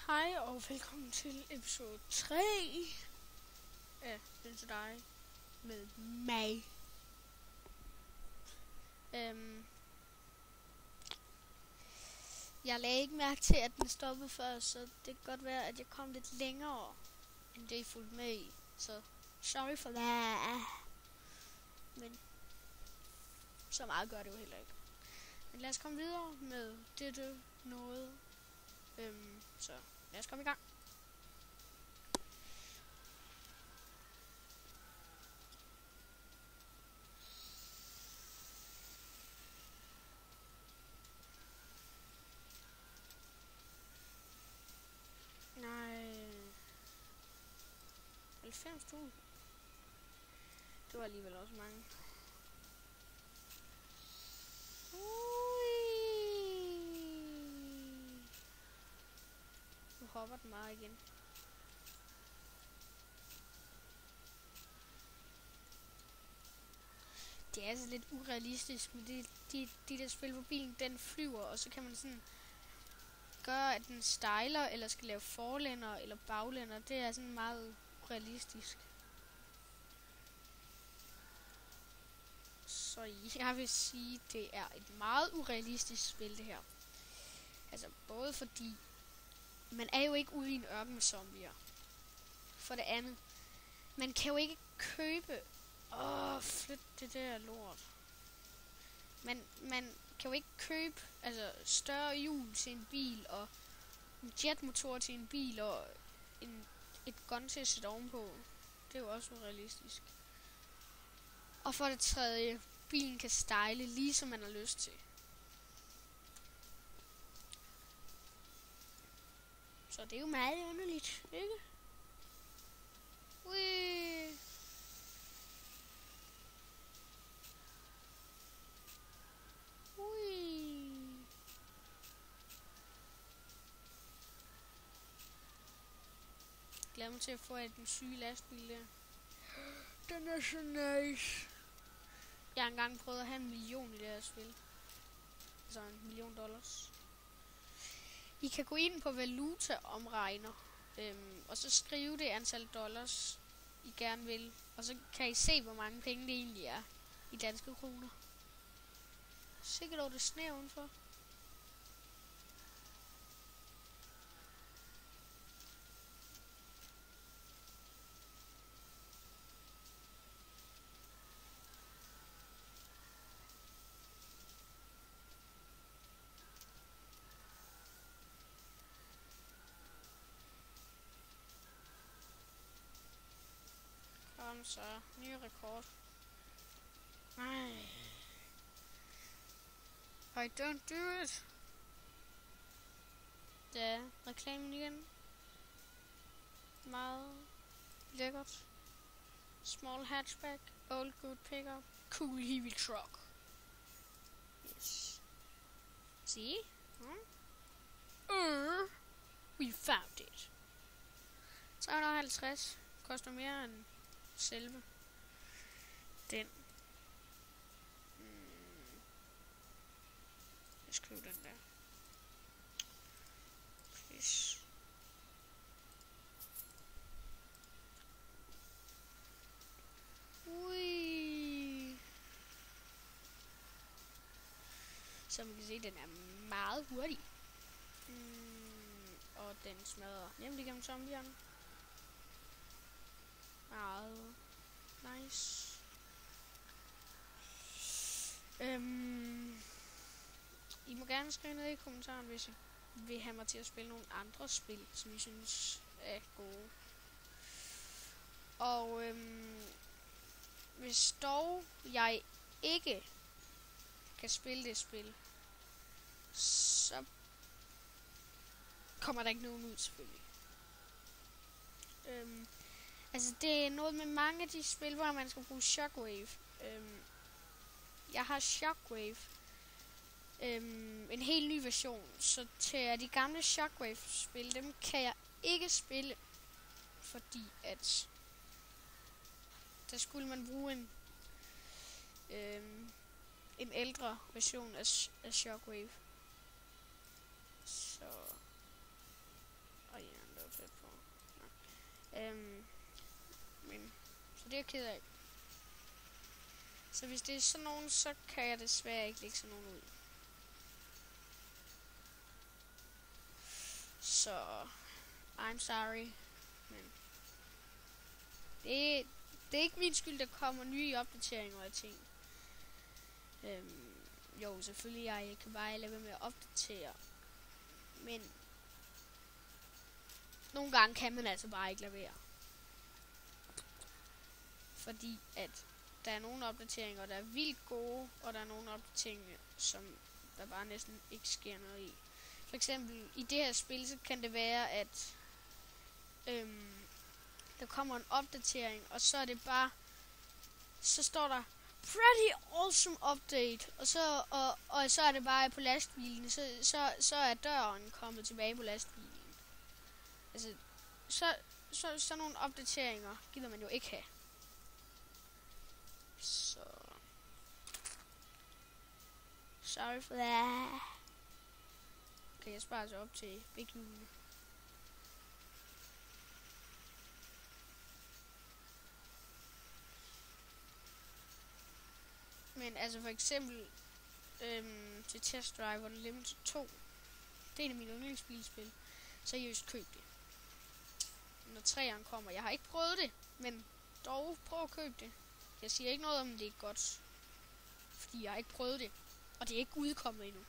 Hej og velkommen til episode 3 af Den til dig med mig. Jeg lagde ikke mærke til, at den stoppede før, så det kan godt være, at jeg kom lidt længere, end det I fulgte med i. Så sorry for det. Men så meget gør det jo heller ikke. Men lad os komme videre med dette noget. Så lad os komme i gang. Nej. 90.000. Det var alligevel også mange. Nu hopper den meget igen. Det er altså lidt urealistisk med de der spil, hvor bilen den flyver, og så kan man sådan gøre, at den stejler, eller skal lave forlænder eller baglænder. Det er sådan meget urealistisk. Så jeg vil sige, det er et meget urealistisk spil, det her. Altså både fordi man er jo ikke ude i en ørken med zombier. For det andet, man kan jo ikke købe flyt det der lort. Man kan jo ikke købe større hjul til en bil og en jetmotor til en bil og et gun til at sætte ovenpå. Det er jo også urealistisk. Og for det tredje, bilen kan stejle lige som man har lyst til. Så det er jo meget underligt, ikke? Ui. Glæder mig til at få den syge lastbil der. Den er så nice. Jeg har engang prøvet at have 1 million i det her spil. Altså $1 million. I kan gå ind på valuta omregner. Og så skrive det antal dollars I gerne vil. Og så kan I se hvor mange penge det egentlig er i danske kroner. Sikkert over det sne udenfor. Kom så, ny rekord. Nej. I don't do it. Ja, reklamen igen. Meget lækkert. Small hatchback, old good pickup, cool heavy truck. Yes. See? We found it. 350 koster mere end selve den. Jeg skriver den der. Please. Ui. Som I kan se, den er meget hurtig. Og den smadrer nemt igennem zombierne. Meget nice. I må gerne skrive ned i kommentaren, hvis I vil have mig til at spille nogle andre spil, som I synes er gode. Og hvis dog jeg ikke kan spille det spil, så kommer der ikke nogen ud selvfølgelig. Altså det er noget med mange af de spil, hvor man skal bruge Shockwave. Jeg har Shockwave. En helt ny version. Så til de gamle Shockwave-spil, dem kan jeg ikke spille, fordi at der skulle man bruge en ældre version af Shockwave. Så og Men, så det er jeg ked af. Så hvis det er sådan nogen, så kan jeg desværre ikke lægge sådan nogen ud. Så, I'm sorry. Men det er ikke min skyld, der kommer nye opdateringer og ting. Jo, selvfølgelig, jeg kan bare lade være med at opdatere. Men nogle gange kan man altså bare ikke lade være. Fordi at der er nogle opdateringer, der er vildt gode, og der er nogle opdateringer, som der bare næsten ikke sker noget i. For eksempel i det her spil, så kan det være, at der kommer en opdatering, og så er det bare, så står der pretty awesome update, og så er det bare på lastbilen, så er døren kommet tilbage på lastbilen. Altså, så nogle opdateringer gider man jo ikke have. Så sorry for that. Okay, jeg sparer så op til Big Jule. Men altså for eksempel til Test Drive Unlimited 2. Det er en af mine yndlingsbilspil. Seriøst, køb det. Når 3'eren kommer. Jeg har ikke prøvet det, men dog prøv at købe det. Jeg siger ikke noget om det er godt, fordi jeg har ikke prøvet det, og det er ikke udkommet endnu.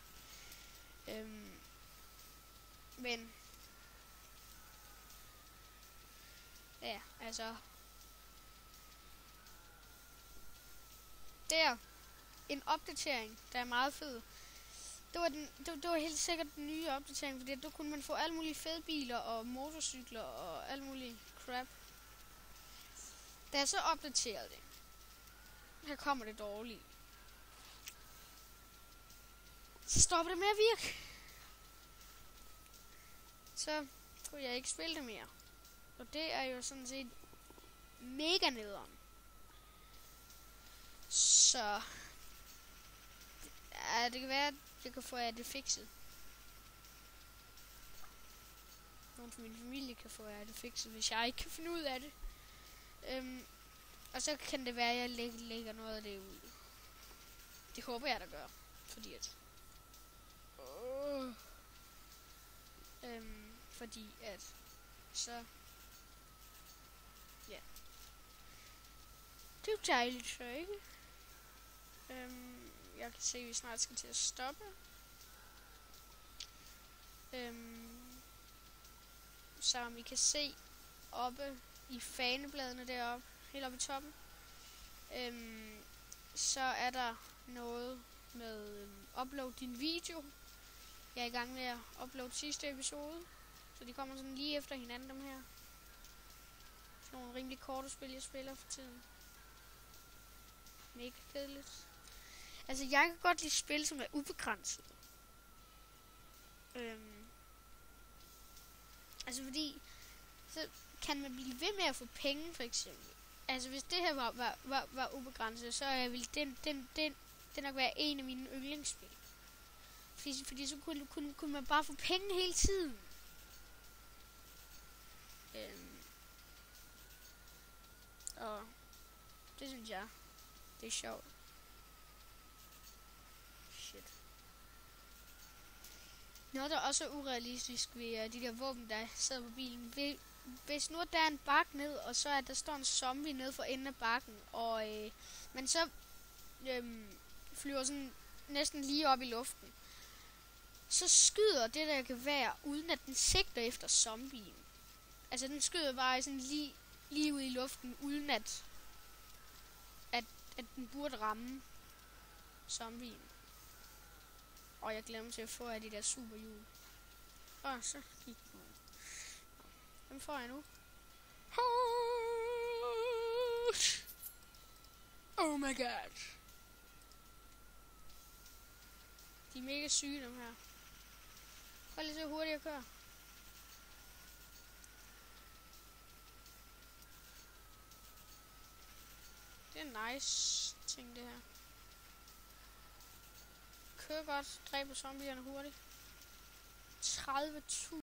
Men ja, altså der en opdatering, der er meget fed. Det var helt sikkert den nye opdatering, fordi der kunne man få alle mulige fede biler og motorcykler og alt muligt crap. Da jeg så opdaterede det, her kommer det dårligt. Så stopper det med at virke. Så kunne jeg ikke spille det mere. Og det er jo sådan set mega nederen. Så ja, det kan være, at jeg kan få det fikset. Nogen fra min familie kan få det fikset, hvis jeg ikke kan finde ud af det. Og så kan det være, at jeg lægger noget af det ud. Det håber jeg, der gør. Fordi at fordi at så ja, det er jo dejligt, så ikke? Jeg kan se, at vi snart skal til at stoppe. Som I kan se oppe i fanebladene deroppe, helt oppe i toppen, så er der noget med upload din video. Jeg er i gang med at uploade sidste episode, så de kommer sådan lige efter hinanden, dem her. Sådan nogle rimelig korte spil, jeg spiller for tiden. Mega kedeligt. Altså, jeg kan godt lide spil, som er ubegrænset. Altså, fordi så kan man blive ved med at få penge, for eksempel. Altså, hvis det her var ubegrænset, så ville den nok være en af mine yndlingsspil. Fordi så kunne man bare få penge hele tiden. Og det synes jeg, det er sjovt. Shit. Noget, der også er urealistisk ved de der våben, der sidder på bilen. Hvis nu der er en bakke ned, og så der står en zombie nede for enden af bakken, og man så flyver sådan næsten lige op i luften, så skyder det der gevær, uden at den sigter efter zombien. Altså den skyder bare sådan lige ud i luften, uden at den burde ramme zombien. Og jeg glemmer til at få af de der superhjul. Og så gik den. Hvem får jeg nu? Oh my god. De er mega syge, dem her. Prøv lige så hurtigt at køre. Det er en nice ting, det her. Kør godt, dræber zombierne hurtigt. 30.000.